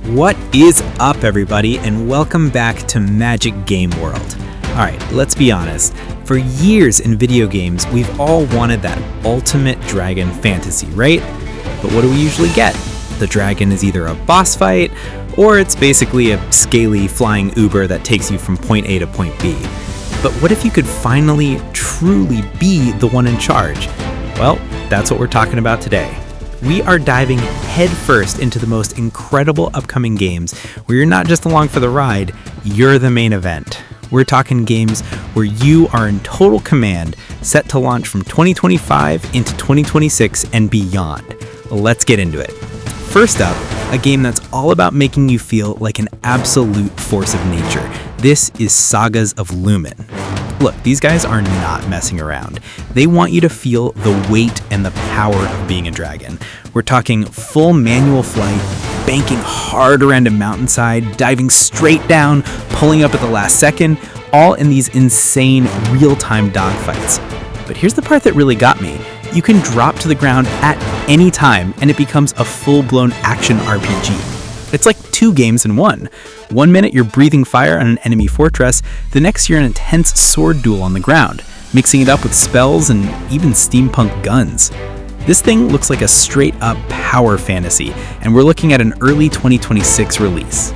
What is up, everybody, and welcome back to Magic Game World. Alright, let's be honest. For years in video games, we've all wanted that ultimate dragon fantasy, right? But what do we usually get? The dragon is either a boss fight, or it's basically a scaly flying Uber that takes you from point A to point B. But what if you could finally, truly be the one in charge? Well, that's what we're talking about today. We are diving headfirst into the most incredible upcoming games where you're not just along for the ride, you're the main event. We're talking games where you are in total command, set to launch from 2025 into 2026 and beyond. Let's get into it. First up, a game that's all about making you feel like an absolute force of nature. This is Sagas of Lumin. Look, these guys are not messing around. They want you to feel the weight and the power of being a dragon. We're talking full manual flight, banking hard around a mountainside, diving straight down, pulling up at the last second, all in these insane real-time dogfights. But here's the part that really got me. You can drop to the ground at any time, and it becomes a full-blown action RPG. It's like two games in one. 1 minute you're breathing fire on an enemy fortress, the next you're in an intense sword duel on the ground, mixing it up with spells and even steampunk guns. This thing looks like a straight-up power fantasy, and we're looking at an early 2026 release.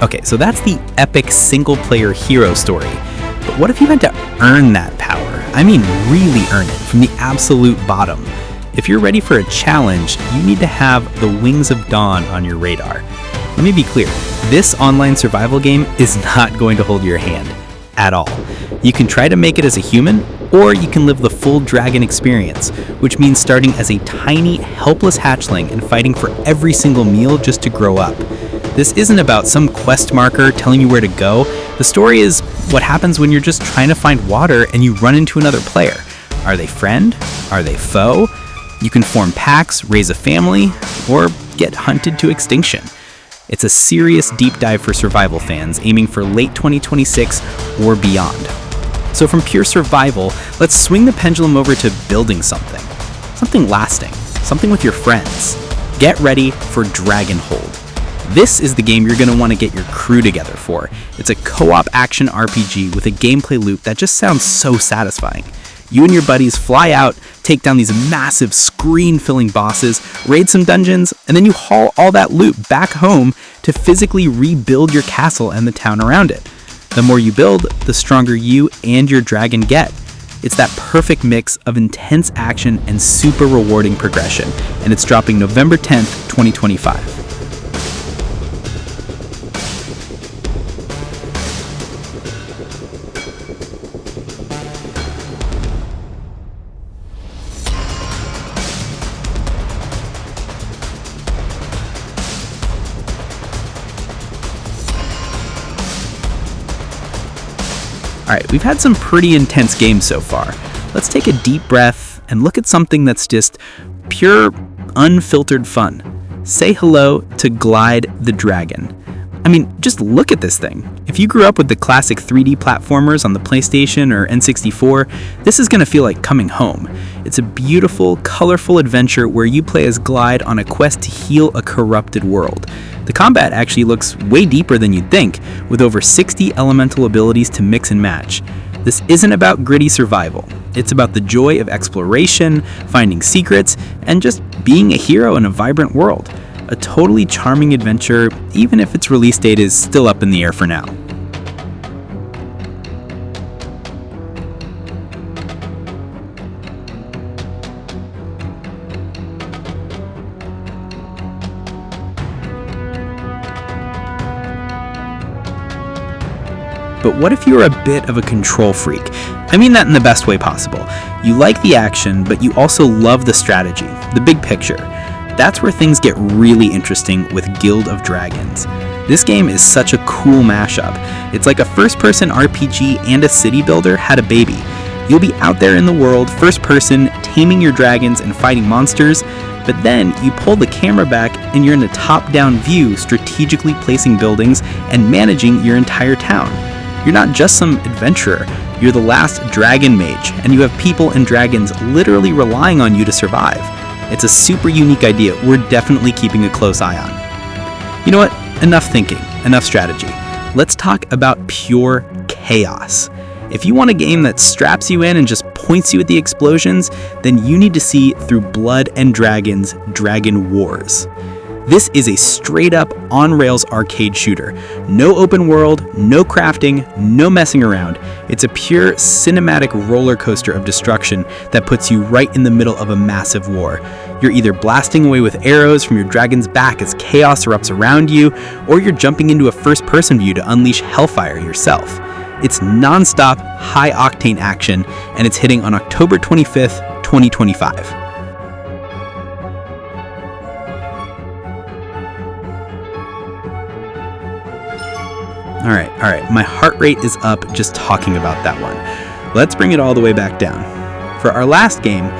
Okay, so that's the epic single-player hero story. But what if you had to earn that power? I mean really earn it, from the absolute bottom. If you're ready for a challenge, you need to have the Wings of Dawn on your radar. Let me be clear, this online survival game is not going to hold your hand at all. You can try to make it as a human, or you can live the full dragon experience, which means starting as a tiny, helpless hatchling and fighting for every single meal just to grow up. This isn't about some quest marker telling you where to go. The story is what happens when you're just trying to find water and you run into another player. Are they friend? Are they foe? You can form packs, raise a family, or get hunted to extinction. It's a serious deep dive for survival fans, aiming for late 2026 or beyond. So from pure survival, let's swing the pendulum over to building something. Something lasting. Something with your friends. Get ready for Dragonhold. This is the game you're going to want to get your crew together for. It's a co-op action RPG with a gameplay loop that just sounds so satisfying. You and your buddies fly out, take down these massive screen-filling bosses, raid some dungeons, and then you haul all that loot back home to physically rebuild your castle and the town around it. The more you build, the stronger you and your dragon get. It's that perfect mix of intense action and super rewarding progression, and it's dropping November 10th, 2025. Alright, we've had some pretty intense games so far. Let's take a deep breath and look at something that's just pure, unfiltered fun. Say hello to Glyde the Dragon. I mean, just look at this thing. If you grew up with the classic 3D platformers on the PlayStation or N64, this is going to feel like coming home. It's a beautiful, colorful adventure where you play as Glyde on a quest to heal a corrupted world. The combat actually looks way deeper than you'd think, with over 60 elemental abilities to mix and match. This isn't about gritty survival. It's about the joy of exploration, finding secrets, and just being a hero in a vibrant world. A totally charming adventure, even if its release date is still up in the air for now. But what if you're a bit of a control freak? I mean that in the best way possible. You like the action, but you also love the strategy, the big picture. That's where things get really interesting with Guild of Dragons. This game is such a cool mashup. It's like a first-person RPG and a city builder had a baby. You'll be out there in the world, first person, taming your dragons and fighting monsters, but then you pull the camera back and you're in a top-down view, strategically placing buildings and managing your entire town. You're not just some adventurer, you're the last dragon mage, and you have people and dragons literally relying on you to survive. It's a super unique idea we're definitely keeping a close eye on. You know what? enough thinking, enough strategy. Let's talk about pure chaos. If you want a game that straps you in and just points you at the explosions, then you need to see Through Blood and Dragons Dragon Wars. This is a straight-up on-rails arcade shooter. No open world, no crafting, no messing around. It's a pure cinematic roller coaster of destruction that puts you right in the middle of a massive war. You're either blasting away with arrows from your dragon's back as chaos erupts around you, or you're jumping into a first-person view to unleash hellfire yourself. It's non-stop, high-octane action, and it's hitting on October 25th, 2025. All right, my heart rate is up just talking about that one. Let's bring it all the way back down. For our last game,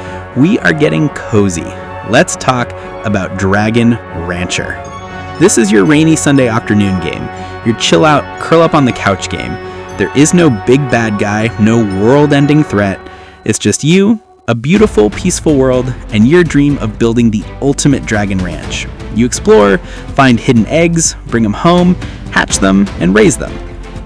we are getting cozy. Let's talk about Dragon Rancher. This is your rainy Sunday afternoon game, your chill out, curl up on the couch game. There is no big bad guy, no world-ending threat. It's just you, a beautiful, peaceful world, and your dream of building the ultimate dragon ranch. You explore, find hidden eggs, bring them home, hatch them, and raise them.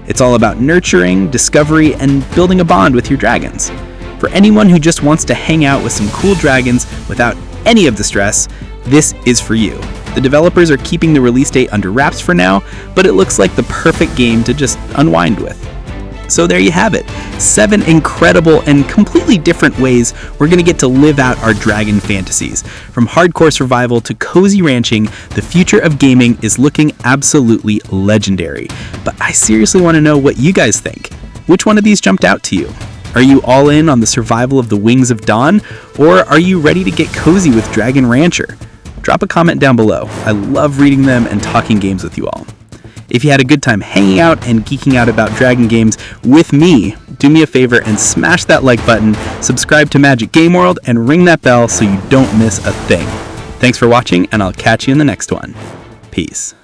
It's all about nurturing, discovery, and building a bond with your dragons. For anyone who just wants to hang out with some cool dragons without any of the stress, this is for you. The developers are keeping the release date under wraps for now, but it looks like the perfect game to just unwind with. So there you have it, 7 incredible and completely different ways we're going to get to live out our dragon fantasies. From hardcore survival to cozy ranching, the future of gaming is looking absolutely legendary. But I seriously want to know what you guys think. Which one of these jumped out to you? Are you all in on the survival of the Wings of Dawn, or are you ready to get cozy with Dragon Rancher? Drop a comment down below. I love reading them and talking games with you all. If you had a good time hanging out and geeking out about dragon games with me, do me a favor and smash that like button, subscribe to Magic Game World, and ring that bell so you don't miss a thing. Thanks for watching, and I'll catch you in the next one. Peace.